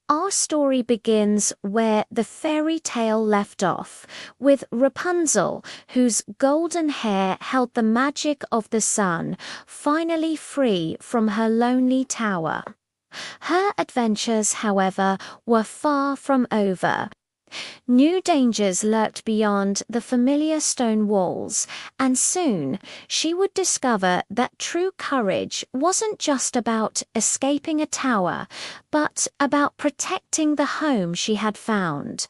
Our story begins where the fairy tale left off, with Rapunzel, whose golden hair held the magic of the sun, finally free from her lonely tower. Her adventures, however, were far from over. New dangers lurked beyond the familiar stone walls, and soon she would discover that true courage wasn't just about escaping a tower, but about protecting the home she had found.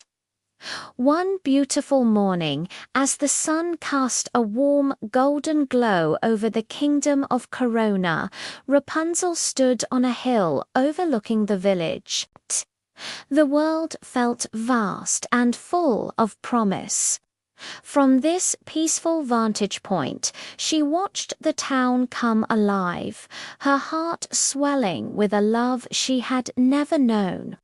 One beautiful morning, as the sun cast a warm golden glow over the kingdom of Corona, Rapunzel stood on a hill overlooking the village. The world felt vast and full of promise. From this peaceful vantage point, she watched the town come alive, her heart swelling with a love she had never known.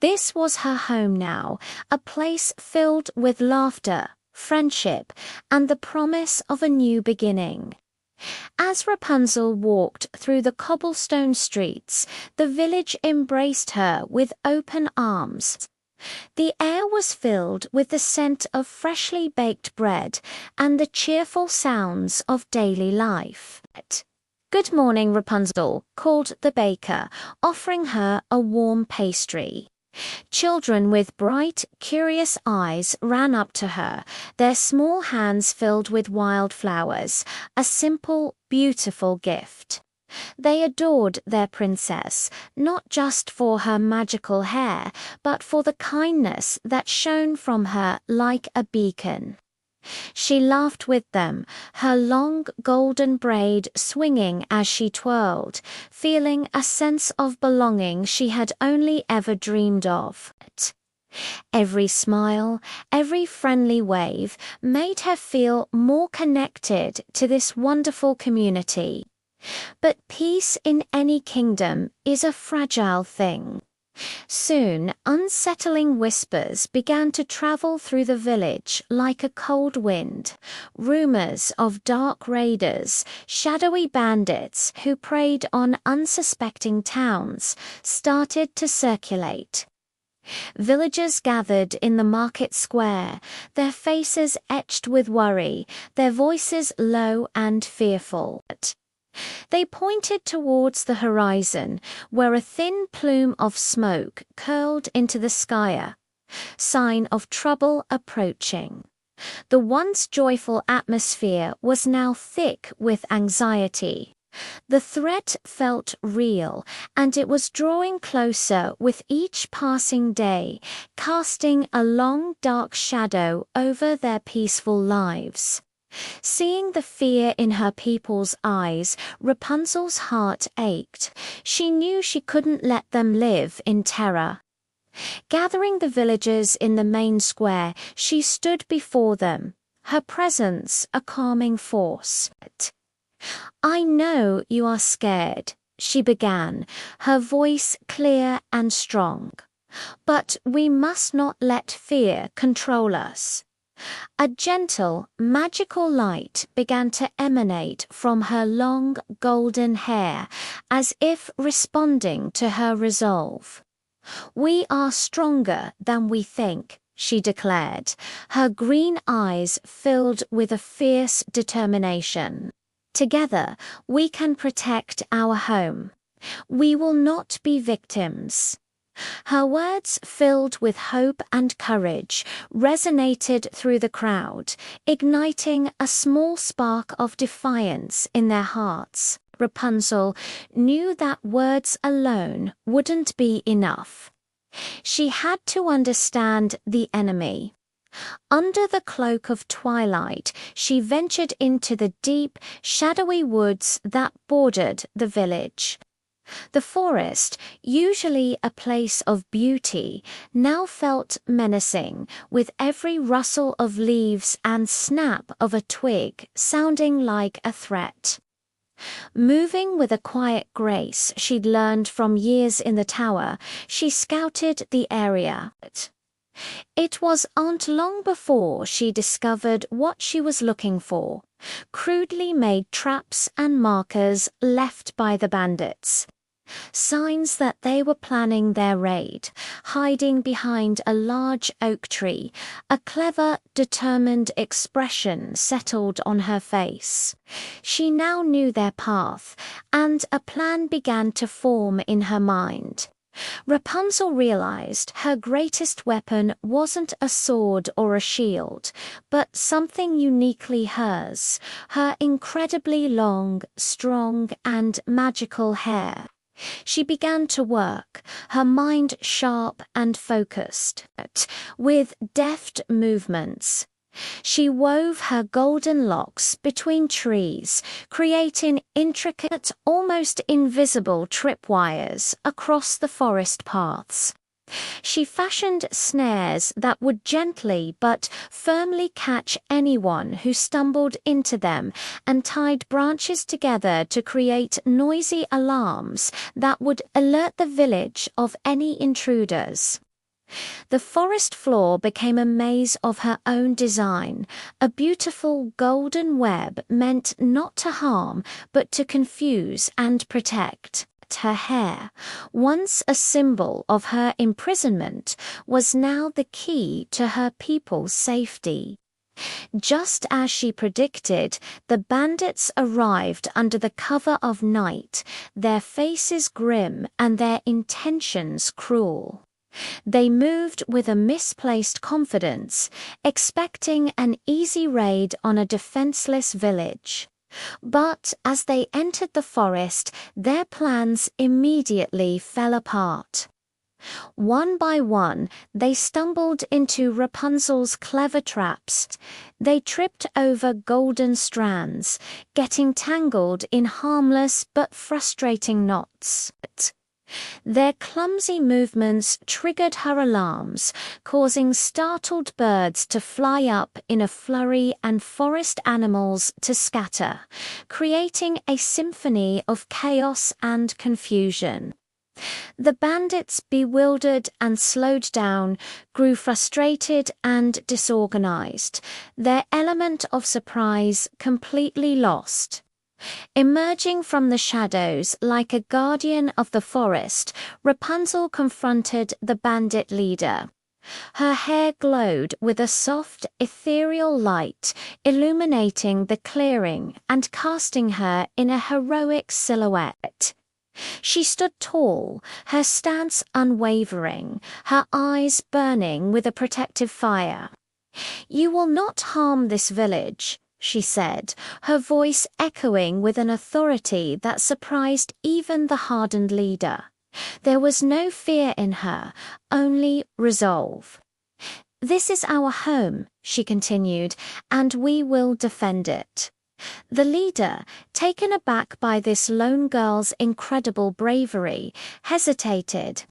This was her home now, a place filled with laughter, friendship, and the promise of a new beginning. As Rapunzel walked through the cobblestone streets, the village embraced her with open arms. The air was filled with the scent of freshly baked bread and the cheerful sounds of daily life. "Good morning, Rapunzel," called the baker, offering her a warm pastry. Children with bright, curious eyes ran up to her, their small hands filled with wildflowers, a simple, beautiful gift. They adored their princess, not just for her magical hair, but for the kindness that shone from her like a beacon. She laughed with them, her long golden braid swinging as she twirled, feeling a sense of belonging she had only ever dreamed of. Every smile, every friendly wave made her feel more connected to this wonderful community. But peace in any kingdom is a fragile thing. Soon, unsettling whispers began to travel through the village like a cold wind. Rumors of dark raiders, shadowy bandits who preyed on unsuspecting towns, started to circulate. Villagers gathered in the market square, their faces etched with worry, their voices low and fearful. They pointed towards the horizon, where a thin plume of smoke curled into the sky, sign of trouble approaching. The once joyful atmosphere was now thick with anxiety. The threat felt real, and it was drawing closer with each passing day, casting a long dark shadow over their peaceful lives. Seeing the fear in her people's eyes, Rapunzel's heart ached. She knew she couldn't let them live in terror. Gathering the villagers in the main square, she stood before them, her presence a calming force. "I know you are scared," she began, her voice clear and strong. "But we must not let fear control us." A gentle, magical light began to emanate from her long, golden hair, as if responding to her resolve. "We are stronger than we think," she declared, her green eyes filled with a fierce determination. "Together, we can protect our home. We will not be victims." Her words, filled with hope and courage, resonated through the crowd, igniting a small spark of defiance in their hearts. Rapunzel knew that words alone wouldn't be enough. She had to understand the enemy. Under the cloak of twilight, she ventured into the deep, shadowy woods that bordered the village. The forest, usually a place of beauty, now felt menacing, with every rustle of leaves and snap of a twig sounding like a threat. Moving with a quiet grace she'd learned from years in the tower, she scouted the area. It wasn't long before she discovered what she was looking for: crudely made traps and markers left by the bandits. signs that they were planning their raid. Hiding behind a large oak tree, a clever, determined expression settled on her face. She now knew their path, and a plan began to form in her mind. Rapunzel realized her greatest weapon wasn't a sword or a shield, but something uniquely hers, her incredibly long, strong, and magical hair. She began to work, her mind sharp and focused, with deft movements. She wove her golden locks between trees, creating intricate, almost invisible tripwires across the forest paths. She fashioned snares that would gently but firmly catch anyone who stumbled into them, and tied branches together to create noisy alarms that would alert the village of any intruders. The forest floor became a maze of her own design, a beautiful golden web meant not to harm but to confuse and protect. Her hair, once a symbol of her imprisonment, was now the key to her people's safety. Just as she predicted, the bandits arrived under the cover of night, their faces grim and their intentions cruel. They moved with a misplaced confidence, expecting an easy raid on a defenseless village. But as they entered the forest, their plans immediately fell apart. One by one, they stumbled into Rapunzel's clever traps. They tripped over golden strands, getting tangled in harmless but frustrating knots. Their clumsy movements triggered her alarms, causing startled birds to fly up in a flurry and forest animals to scatter, creating a symphony of chaos and confusion. The bandits, bewildered and slowed down, grew frustrated and disorganized, their element of surprise completely lost. Emerging from the shadows like a guardian of the forest, Rapunzel confronted the bandit leader. Her hair glowed with a soft, ethereal light, illuminating the clearing and casting her in a heroic silhouette. She stood tall, her stance unwavering, her eyes burning with a protective fire. "You will not harm this village," she said, her voice echoing with an authority that surprised even the hardened leader. There was no fear in her, only resolve. "This is our home," she continued, "and we will defend it." The leader, taken aback by this lone girl's incredible bravery, hesitated.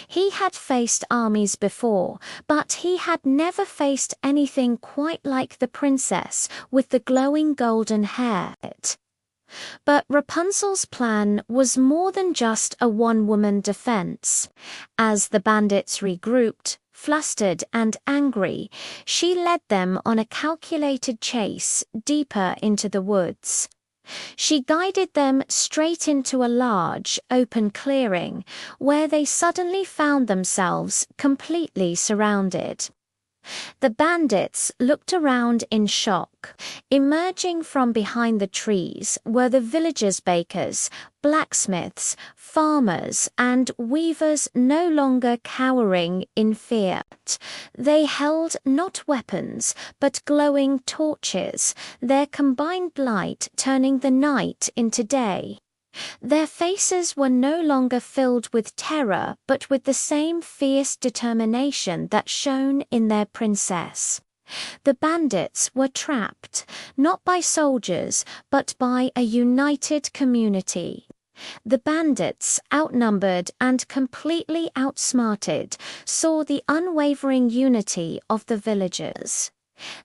He had faced armies before, but he had never faced anything quite like the princess with the glowing golden hair. But Rapunzel's plan was more than just a one-woman defense. As the bandits regrouped, flustered and angry, she led them on a calculated chase deeper into the woods. She guided them straight into a large, open clearing, where they suddenly found themselves completely surrounded. The bandits looked around in shock. Emerging from behind the trees were the villagers' bakers, blacksmiths, farmers, and weavers, no longer cowering in fear. They held not weapons, but glowing torches, their combined light turning the night into day. Their faces were no longer filled with terror, but with the same fierce determination that shone in their princess. The bandits were trapped, not by soldiers, but by a united community. The bandits, outnumbered and completely outsmarted, saw the unwavering unity of the villagers.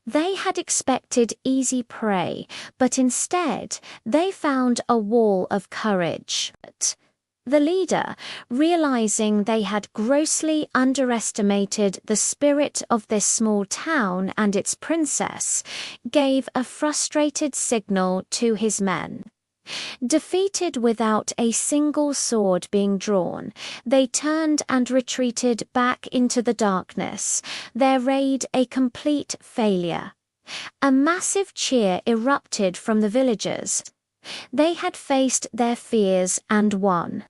They had expected easy prey, but instead they found a wall of courage. The leader, realizing they had grossly underestimated the spirit of this small town and its princess, gave a frustrated signal to his men. Defeated without a single sword being drawn, they turned and retreated back into the darkness, their raid a complete failure. A massive cheer erupted from the villagers. They had faced their fears and won.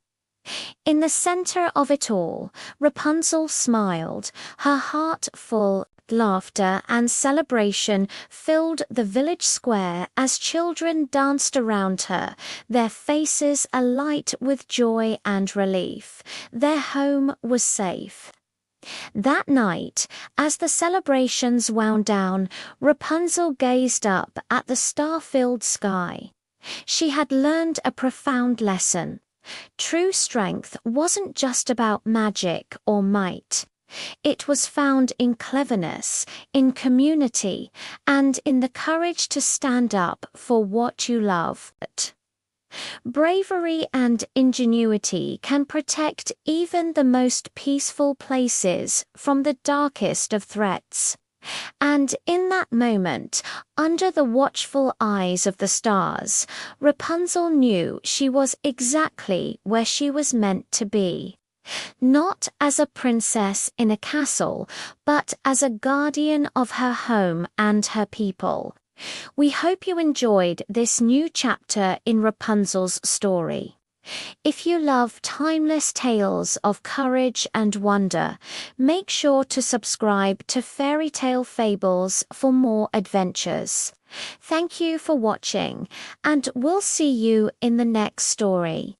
In the center of it all, Rapunzel smiled, her heart full. Laughter and celebration filled the village square as children danced around her, their faces alight with joy and relief. Their home was safe. That night, as the celebrations wound down, Rapunzel gazed up at the star-filled sky. She had learned a profound lesson. True strength wasn't just about magic or might. It was found in cleverness, in community, and in the courage to stand up for what you love. Bravery and ingenuity can protect even the most peaceful places from the darkest of threats. And in that moment, under the watchful eyes of the stars, Rapunzel knew she was exactly where she was meant to be. Not as a princess in a castle, but as a guardian of her home and her people. We hope you enjoyed this new chapter in Rapunzel's story. If you love timeless tales of courage and wonder, make sure to subscribe to Fairy Tale Fables for more adventures. Thank you for watching, and we'll see you in the next story.